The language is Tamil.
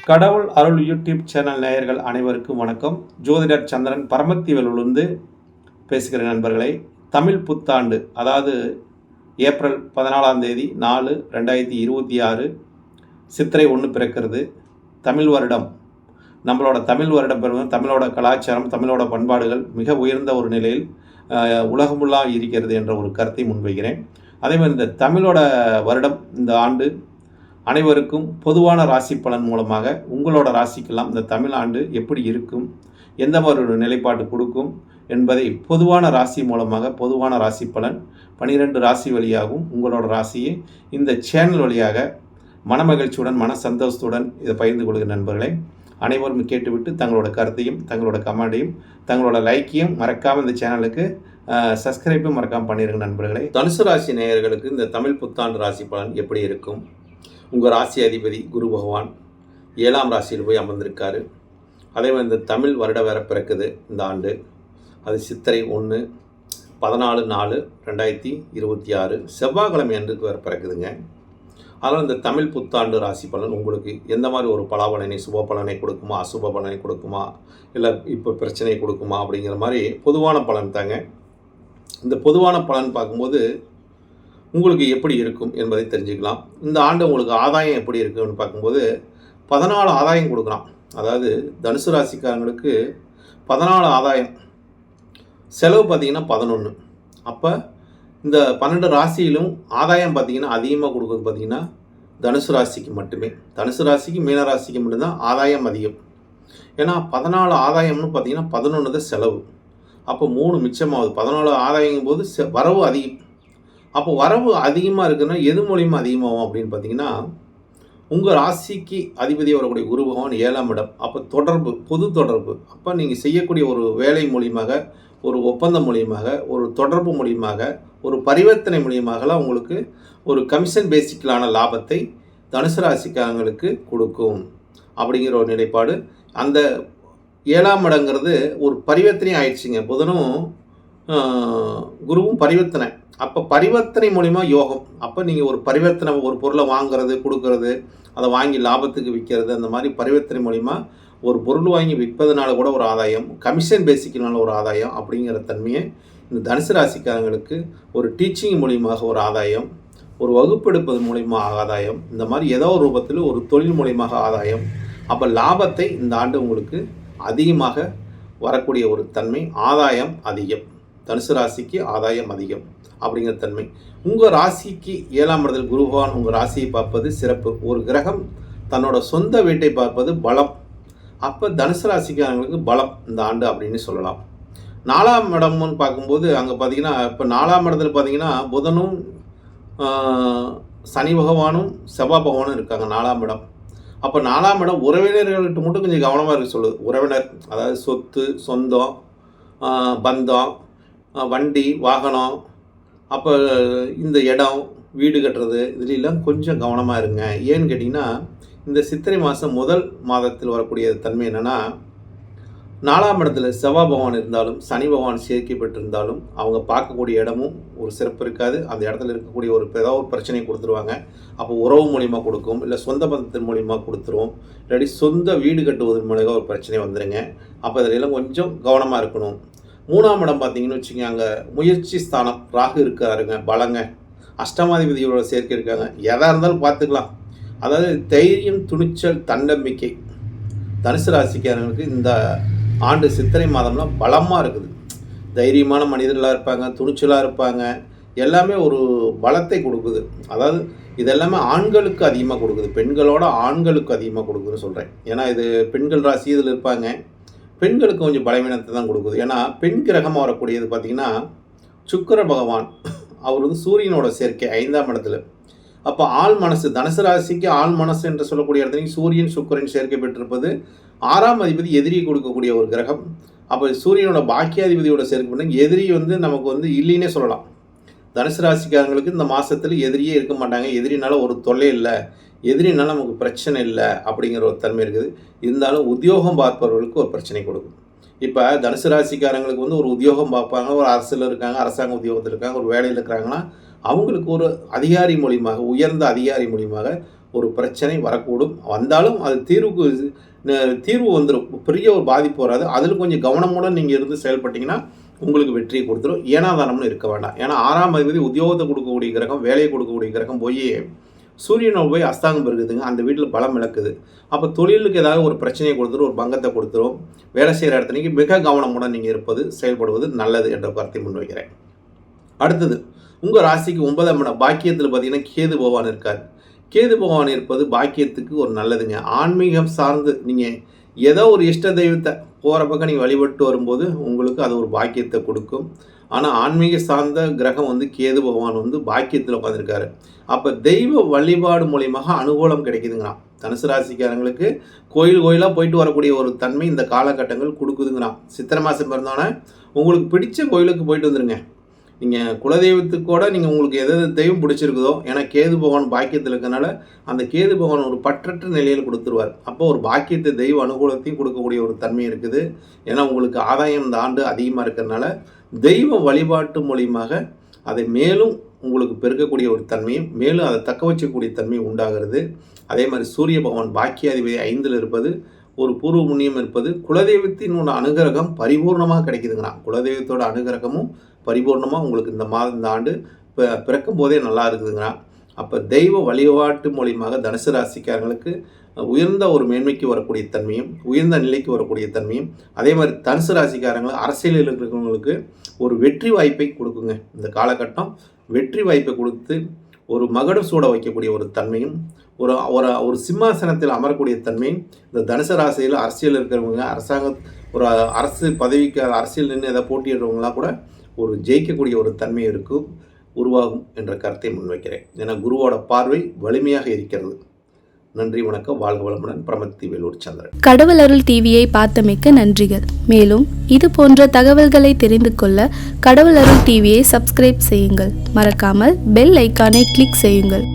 கடவுள் அருள் யூடியூப் சேனல் நேயர்கள் அனைவருக்கும் வணக்கம். ஜோதிடர் சந்திரன் பரமத்திவேலிலிருந்து பேசுகிற நண்பர்களை, தமிழ் புத்தாண்டு அதாவது ஏப்ரல் 14ஆம் தேதி 4/2026 சித்திரை 1 பிறக்கிறது. தமிழ் வருடம், நம்மளோட தமிழ் வருடம் பெறுவது தமிழோட கலாச்சாரம், தமிழோட பண்பாடுகள் மிக உயர்ந்த ஒரு நிலையில் உலகமுள்ளா இருக்கிறது என்ற ஒரு கருத்தை முன்வைக்கிறேன். அதேமாதிரி இந்த தமிழோட வருடம் இந்த ஆண்டு அனைவருக்கும் பொதுவான ராசி பலன் மூலமாக உங்களோட ராசிக்கெல்லாம் இந்த தமிழ் ஆண்டு எப்படி இருக்கும், எந்த மாதிரி ஒரு நிலைப்பாடு கொடுக்கும் என்பதை பொதுவான ராசி மூலமாக பொதுவான ராசி பலன் 12 ராசி வழியாகவும் உங்களோட ராசியை இந்த சேனல் வழியாக மனமகிழ்ச்சியுடன் மன சந்தோஷத்துடன் இதை பகிர்ந்து கொள்கிற நண்பர்களை அனைவரும் கேட்டுவிட்டு தங்களோட கருத்தையும் தங்களோட கமெண்டையும் தங்களோட லைக்கையும் மறக்காமல் இந்த சேனலுக்கு சப்ஸ்கிரைப்பும் மறக்காமல் பண்ணிடுங்க நண்பர்களை. தனுசு ராசி நேயர்களுக்கு இந்த தமிழ் புத்தாண்டு ராசி பலன் எப்படி இருக்கும்? உங்கள் ராசி அதிபதி குரு பகவான் 7ஆம் ராசியில் போய் அமர்ந்திருக்காரு. அதே மாதிரி இந்த தமிழ் வருட வேற பிறக்குது இந்த ஆண்டு. அது சித்திரை 1 14/4/2026 செவ்வாய்க்கிழமை அன்றுக்கு வேறு பிறக்குதுங்க. அதனால் இந்த தமிழ் புத்தாண்டு ராசி பலன் உங்களுக்கு எந்த மாதிரி ஒரு பலாபலனை, சுப பலனை கொடுக்குமா, அசுப பலனை கொடுக்குமா, இல்லை இப்போ பிரச்சனை கொடுக்குமா அப்படிங்கிற மாதிரி பொதுவான பலன் தாங்க. இந்த பொதுவான பலன் பார்க்கும்போது உங்களுக்கு எப்படி இருக்கும் என்பதை தெரிஞ்சுக்கலாம். இந்த ஆண்டு உங்களுக்கு ஆதாயம் எப்படி இருக்குன்னு பார்க்கும்போது 14 ஆதாயம் கொடுக்குறான். அதாவது தனுசு ராசிக்காரங்களுக்கு 14 ஆதாயம், செலவு பார்த்திங்கன்னா 11. அப்போ இந்த 12 ராசியிலும் ஆதாயம் பார்த்திங்கன்னா அதிகமாக கொடுக்குறது பார்த்திங்கன்னா தனுசு ராசிக்கு மட்டுமே. தனுசு ராசிக்கு மீன ராசிக்கு மட்டும்தான் ஆதாயம் அதிகம். ஏன்னா 14 ஆதாயம்னு பார்த்திங்கன்னா 11 தான் செலவு. அப்போ 3 மிச்சமாகுது. 14 ஆதாயங்கும் போது வரவு அதிகம். அப்போ வரவு அதிகமாக இருக்குன்னா எது மூலியமாக அதிகமாகும் அப்படின்னு பார்த்தீங்கன்னா, உங்கள் ராசிக்கு அதிபதியாக வரக்கூடிய குரு பகவான் 7ஆம் இடம். அப்போ தொடர்பு, பொது தொடர்பு. அப்போ நீங்கள் செய்யக்கூடிய ஒரு வேலை மூலியமாக, ஒரு ஒப்பந்தம் மூலியமாக, ஒரு தொடர்பு மூலியமாக, ஒரு பரிவர்த்தனை மூலியமாகலாம் உங்களுக்கு ஒரு கமிஷன் பேசிக்கலான லாபத்தை தனுசு ராசிக்காரங்களுக்கு கொடுக்கும் அப்படிங்கிற ஒரு நிலைப்பாடு. அந்த 7ஆம் இடங்கிறது ஒரு பரிவர்த்தனை ஆயிடுச்சுங்க. புதனும் குருவும் பரிவர்த்தனை. அப்போ பரிவர்த்தனை மூலிமா யோகம். அப்போ நீங்கள் ஒரு பரிவர்த்தனை, ஒரு பொருளை வாங்குறது, கொடுக்கறது, அதை வாங்கி லாபத்துக்கு விற்கிறது, அந்த மாதிரி பரிவர்த்தனை மூலிமா ஒரு பொருள் வாங்கி விற்பதுனால கூட ஒரு ஆதாயம், கமிஷன் பேசிக்கனால ஒரு ஆதாயம் அப்படிங்கிற தன்மையை இந்த தனுசு ராசிக்காரங்களுக்கு ஒரு டீச்சிங் மூலியமாக ஒரு ஆதாயம், ஒரு வகுப்பெடுப்பது மூலியமாக ஆதாயம், இந்த மாதிரி ஏதோ ஒரு ரூபத்தில் ஒரு தொழில் மூலியமாக ஆதாயம். அப்போ லாபத்தை இந்த ஆண்டு உங்களுக்கு அதிகமாக வரக்கூடிய ஒரு தன்மை, ஆதாயம் அதிகம். தனுசு ராசிக்கு ஆதாயம் அதிகம் அப்படிங்கிற தன்மை. உங்கள் ராசிக்கு 7ஆம் இடத்தில் குரு பகவான் உங்கள் ராசியை பார்ப்பது சிறப்பு. ஒரு கிரகம் தன்னோட சொந்த வீட்டை பார்ப்பது பலம். அப்போ தனுசு ராசிக்காரங்களுக்கு பலம் இந்த ஆண்டு அப்படின்னு சொல்லலாம். 4ஆம் இடம்னு பார்க்கும்போது அங்கே பார்த்தீங்கன்னா, இப்போ 4ஆம் இடத்துல பார்த்தீங்கன்னா புதனும் சனி பகவானும் செவ்வாய் பகவானும் இருக்காங்க 4ஆம் இடம். அப்போ 4ஆம் இடம் உறவினர்கள்ட்ட மட்டும் கொஞ்சம் கவனமாக இருக்க சொல்லுது. உறவினர் அதாவது சொத்து, சொந்தம், பந்தம், வண்டி, வாகனம், அப்போ இந்த இடம், வீடு கட்டுறது, இதுலாம் கொஞ்சம் கவனமாக இருங்க. ஏன்னு கேட்டிங்கன்னா, இந்த சித்திரை மாதம் முதல் மாதத்தில் வரக்கூடிய தன்மை என்னென்னா, 4ஆம் இடத்துல செவ்வாய் பகவான் இருந்தாலும் சனி பகவான் சேர்க்கை பெற்றிருந்தாலும் அவங்க பார்க்கக்கூடிய இடமும் ஒரு சிறப்பு இருக்காது. அந்த இடத்துல இருக்கக்கூடிய ஏதாவது ஒரு பிரச்சனையை கொடுத்துருவாங்க. அப்போ உறவு மூலிமா கொடுக்கும், இல்லை சொந்த பந்தத்தின் மூலிமா கொடுத்துரும், இல்லாட்டி சொந்த வீடு கட்டுவதன் மூலிமா ஒரு பிரச்சனை வந்துடுங்க. அப்போ இதிலெல்லாம் கொஞ்சம் கவனமாக இருக்கணும். 3ஆம் இடம் பார்த்தீங்கன்னு வச்சுக்கோங்க, அங்கே முயற்சி ஸ்தானம், ராகு இருக்காருங்க, பலங்க, அஷ்டமாதிபதியோட சேர்க்கை இருக்காங்க. எதாக இருந்தாலும் பார்த்துக்கலாம். அதாவது தைரியம், துணிச்சல், தன்னம்பிக்கை தனுசு ராசிக்காரங்களுக்கு இந்த ஆண்டு சித்திரை மாதம்லாம் பலமாக இருக்குது. தைரியமான மனிதர்களாக இருப்பாங்க, துணிச்சலாக இருப்பாங்க, எல்லாமே ஒரு பலத்தை கொடுக்குது. அதாவது இதெல்லாமே ஆண்களுக்கு அதிகமாக கொடுக்குது, பெண்களோட ஆண்களுக்கு அதிகமாக கொடுக்குதுன்னு சொல்கிறேன். ஏன்னா இது பெண்கள் ராசி இதில் இருப்பாங்க. பெண்களுக்கு கொஞ்சம் பலவீனத்தை தான் கொடுக்குது. ஏன்னா பெண் கிரகமாக வரக்கூடியது பார்த்திங்கன்னா சுக்கிர பகவான், அவர் வந்து சூரியனோட சேர்க்கை 5ஆம் இடத்துல. அப்போ ஆள் மனசு, தனுசு ராசிக்கு ஆள் மனசு என்று சொல்லக்கூடிய இடத்துலையும் சூரியன் சுக்கிரன் சேர்க்கை பெற்றிருப்பது 6ஆம் அதிபதி எதிரியை கொடுக்கக்கூடிய ஒரு கிரகம். அப்போ சூரியனோட பாக்கியாதிபதியோட சேர்க்கை பண்ண எதிரி வந்து நமக்கு வந்து இல்லைன்னே சொல்லலாம். தனுசு ராசிக்காரங்களுக்கு இந்த மாதத்தில் எதிரியே இருக்க மாட்டாங்க. எதிரினால ஒரு தொல்லை இல்லை, எதிரினால நமக்கு பிரச்சனை இல்லை அப்படிங்கிற ஒரு தன்மை இருக்குது. இருந்தாலும் உத்தியோகம் பார்ப்பவர்களுக்கு ஒரு பிரச்சனை கொடுக்கும். இப்போ தனுசு ராசிக்காரங்களுக்கு வந்து ஒரு உத்தியோகம் பார்ப்பாங்க, ஒரு அரசில் இருக்காங்க, அரசாங்க உத்தியோகத்தில் இருக்காங்க, ஒரு வேலையில் இருக்கிறாங்கன்னா அவங்களுக்கு ஒரு அதிகாரி மூலியமாக, உயர்ந்த அதிகாரி மூலியமாக ஒரு பிரச்சனை வரக்கூடும். வந்தாலும் அது தீர்வு வந்துடும். பெரிய ஒரு பாதிப்பு வராது. அதில் கொஞ்சம் கவனமுடன் நீங்கள் இருந்து செயல்பட்டீங்கன்னா உங்களுக்கு வெற்றியை கொடுத்துரும். ஏனாதானம்னு இருக்க வேண்டாம். ஏன்னா 6ஆம் அதிபதி உத்தியோகத்தை கொடுக்கக்கூடிய கிரகம், வேலையை கொடுக்கக்கூடிய கிரகம் போய் சூரியனோடு போய் அஸ்தாங்கம் பெருகுதுங்க. அந்த வீட்டில் பலம் இழக்குது. அப்போ தொழிலுக்கு ஏதாவது ஒரு பிரச்சனையை கொடுத்துரும், ஒரு பங்கத்தை கொடுத்துரும். வேலை செய்கிற இடத்துல மிக கவனமுடன் நீங்கள் இருப்பது, செயல்படுவது நல்லது என்ற கருத்தை முன்வைக்கிறேன். அடுத்தது, உங்கள் ராசிக்கு 9ஆம் இடம் பாக்கியத்தில் பார்த்தீங்கன்னா கேது பகவான் இருக்கார். கேது பகவான் இருப்பது பாக்கியத்துக்கு ஒரு நல்லதுங்க. ஆன்மீகம் சார்ந்து நீங்கள் ஏதோ ஒரு இஷ்ட தெய்வத்தை போகிற பக்கம் நீங்கள் வழிபட்டு வரும்போது உங்களுக்கு அது ஒரு பாக்கியத்தை கொடுக்கும். ஆனால் ஆன்மீக சார்ந்த கிரகம் கேது பகவான் பாக்கியத்தில் உட்காந்துருக்காரு. அப்போ தெய்வ வழிபாடு மூலியமாக அனுகூலம் கிடைக்குதுங்கிறான். தனுசு ராசிக்காரங்களுக்கு கோயிலாக போயிட்டு வரக்கூடிய ஒரு தன்மை இந்த காலகட்டங்கள் கொடுக்குதுங்கிறான். சித்திரை மாதம் பிறந்தோன்னே உங்களுக்கு பிடிச்ச கோயிலுக்கு போயிட்டு வந்துடுங்க. நீங்கள் குலதெய்வத்துக்கூட நீங்கள் உங்களுக்கு எது தெய்வம் பிடிச்சிருக்குதோ, ஏன்னா கேது பகவான் பாக்கியத்தில் இருக்கனால அந்த கேது பகவான் ஒரு பற்றற்ற நிலையில் கொடுத்துருவார். அப்போ ஒரு பாக்கியத்தை தெய்வ அனுகூலத்தையும் கொடுக்கக்கூடிய ஒரு தன்மை இருக்குது. ஏன்னா உங்களுக்கு ஆதாயம் இந்த ஆண்டு அதிகமாக இருக்கிறதுனால தெய்வ வழிபாட்டு மூலியமாக அதை மேலும் உங்களுக்கு பெருக்கக்கூடிய ஒரு தன்மையும், மேலும் அதை தக்க வச்சக்கூடிய தன்மையும் உண்டாகிறது. அதே மாதிரி சூரிய பகவான் பாக்கியாதிபதி 5ல் இருப்பது, ஒரு பூர்வ புண்ணியம் இருப்பது, குலதெய்வத்தினோட அனுகிரகம் பரிபூர்ணமாக கிடைக்குதுங்கிறான். குலதெய்வத்தோட அனுகிரகமும் பரிபூர்ணமாக உங்களுக்கு இந்த ஆண்டு பிறக்கும் போதே நல்லா இருக்குதுங்கிறான். அப்போ தெய்வ வழிபாட்டு மூலியமாக தனுசு ராசிக்காரங்களுக்கு உயர்ந்த ஒரு மேன்மைக்கு வரக்கூடிய தன்மையும், உயர்ந்த நிலைக்கு வரக்கூடிய தன்மையும், அதே மாதிரி தனுசு ராசிக்காரங்களுக்கு அரசியலில் இருக்கிறவங்களுக்கு ஒரு வெற்றி வாய்ப்பை கொடுக்குங்க. இந்த காலகட்டம் வெற்றி வாய்ப்பை கொடுத்து ஒரு மகுடம் சூட வைக்கக்கூடிய ஒரு தன்மையும், ஒரு ஒரு சிம்மாசனத்தில் அமரக்கூடிய தன்மையும் இந்த தனுசு ராசியில் அரசியல் இருக்கிறவங்க, ஒரு அரசு பதவிக்கு அரசியல் நின்று எதை போட்டியிடுறவங்களாம் கூட ஒரு ஜெயிக்கக்கூடிய ஒரு தன்மை உருவாகும் என்ற கருத்தை முன்வைக்கிறேன். ஏன்னா குருவோட பார்வை வலிமையாக இருக்கிறது. நன்றி, வணக்கம், வாழ்க வளமுடன். பிரமத்தி வேலூர் சந்திரன். கடவுள் அருள் டிவியை பார்த்தமைக்க நன்றிகள். மேலும் இது போன்ற தகவல்களை தெரிந்து கொள்ள கடவுள் அருள் டிவியை சப்ஸ்கிரைப் செய்யுங்கள். மறக்காமல் பெல் ஐக்கானை கிளிக் செய்யுங்கள்.